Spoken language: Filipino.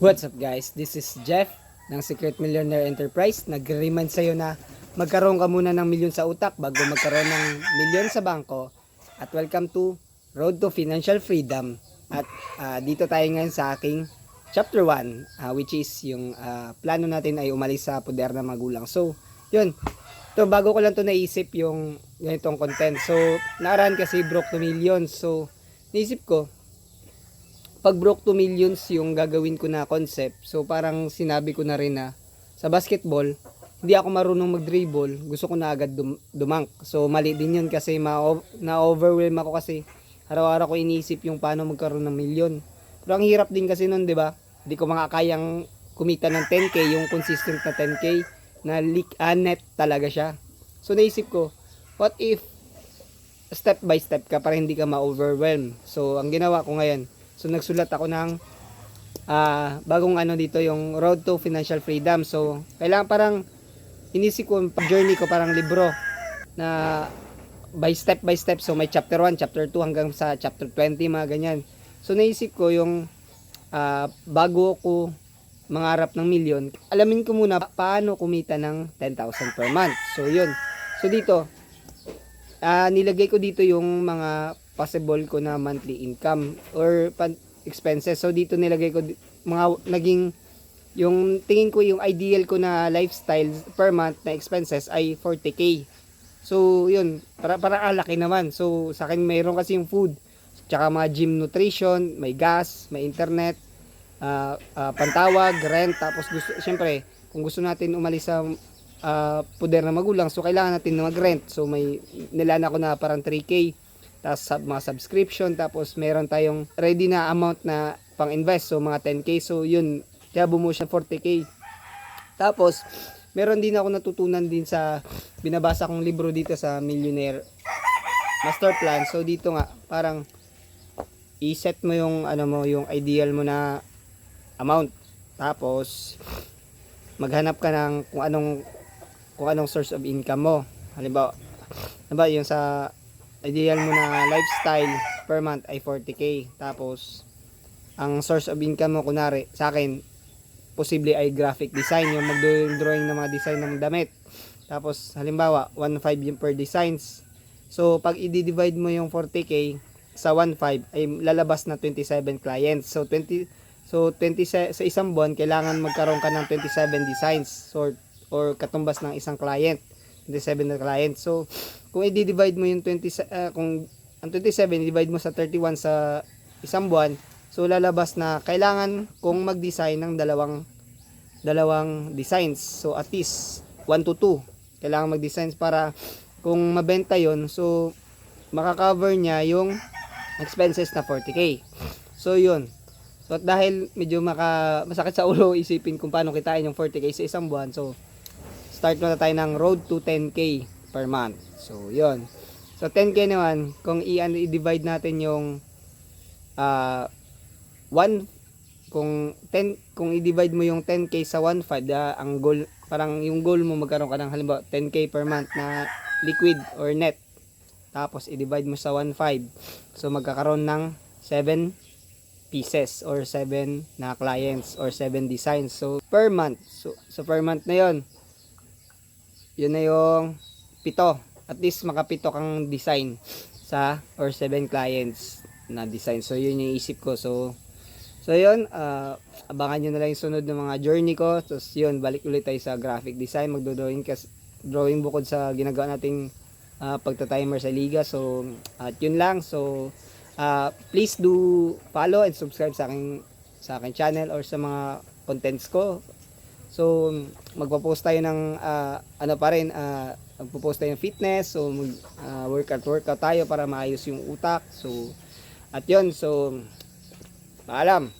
What's up guys? This is Jeff ng Secret Millionaire Enterprise. Nag-remind sa'yo na magkaroon ka muna ng milyon sa utak bago magkaroon ng milyon sa bangko. At welcome to Road to Financial Freedom. At dito tayo ngayon sa aking chapter 1 which is yung plano natin ay umalis sa poder ng magulang. So, yun. To bago ko lang to naisip yung ganitong content. So, nakaraan kasi broke to millions. So, naisip ko pag broke to millions yung gagawin ko na concept. So parang sinabi ko na rin na sa basketball, hindi ako marunong mag-dribble. Gusto ko na agad dumunk. So mali din yun kasi na-overwhelm ako kasi araw-araw ko iniisip yung paano magkaroon ng milyon. Pero ang hirap din kasi nun, di ba? Hindi ko makakayang kumita ng 10k, yung consistent na 10k na net talaga siya. So naisip ko, what if step by step ka para hindi ka ma-overwhelm? So ang ginawa ko ngayon, so nagsulat ako ng bagong dito yung Road to Financial Freedom. So kailangan parang inisip ko journey ko parang libro na by step. So may chapter 1, chapter 2 hanggang sa chapter 20 mga ganyan. So naisip ko yung bago ko mangarap ng milyon, alamin ko muna paano kumita ng 10,000 per month. So yun. So dito nilagay ko dito yung mga possible ko na monthly income or expenses. So dito nilagay ko mga naging yung tingin ko yung ideal ko na lifestyle per month na expenses ay 40k. So yun, para alaki naman. So sa akin mayroon kasi yung food, tsaka mga gym nutrition, may gas, may internet, pantawag, rent, tapos syempre kung gusto natin umalis sa poder na magulang, so kailangan natin na mag-rent. So may nilaan ako na parang 3k, tapos mga subscription, tapos meron tayong ready na amount na pang invest, so mga 10k. So yun, kaya bumuo siya 40k. Tapos meron din ako natutunan din sa binabasa kong libro dito sa Millionaire Master Plan. So dito nga parang i-set mo yung yung ideal mo na amount, tapos maghanap ka ng kung anong source of income mo. Halimbawa yung sa ideal mo na lifestyle per month ay 40k. Tapos ang source of income mo kunari sa akin posible ay graphic design, yung mag-drawing ng mga design ng damit. Tapos halimbawa 1.5 yung per designs. So pag i-divide mo yung 40k sa 1.5 ay lalabas na 27 clients. So 20 sa isang buwan kailangan magkaroon ka ng 27 designs or katumbas ng isang client, 27 na client. So kung i-divide mo yung 20 kung ang 27 i-divide mo sa 31 sa isang buwan, so lalabas na kailangan kong mag-design ng dalawang designs. So at least 1 to 2 kailangan mag-designs para kung mabenta yon, so makakover niya yung expenses na 40k. So yun. So at dahil medyo masakit sa ulo isipin kung paano kitain yung 40k sa isang buwan, so start na tayo ng road to 10k per month. So yun. So 10k naman, kung i-divide natin yung 1 kung i-divide mo yung 10k sa 1.5, ang goal, parang yung goal mo magkaroon ka ng halimbawa 10k per month na liquid or net. Tapos i-divide mo sa 1.5. So magkakaroon ng 7 pieces or 7 na clients or 7 designs. So per month. So per month na 'yon. Yun na yung 7. At least makapito kang design sa or 7 clients na design. So yun yung isip ko. So yun, abangan nyo na lang yung sunod ng mga journey ko. Tapos yun, balik ulit tayo sa graphic design. Drawing bukod sa ginagawa nating pagta-timer sa liga. So at yun lang. So please do follow and subscribe sa aking channel or sa mga contents ko. So magpo-post tayo ng magpo-post tayo ng fitness. So workout tayo para maayos yung utak. So at yun, so paalam.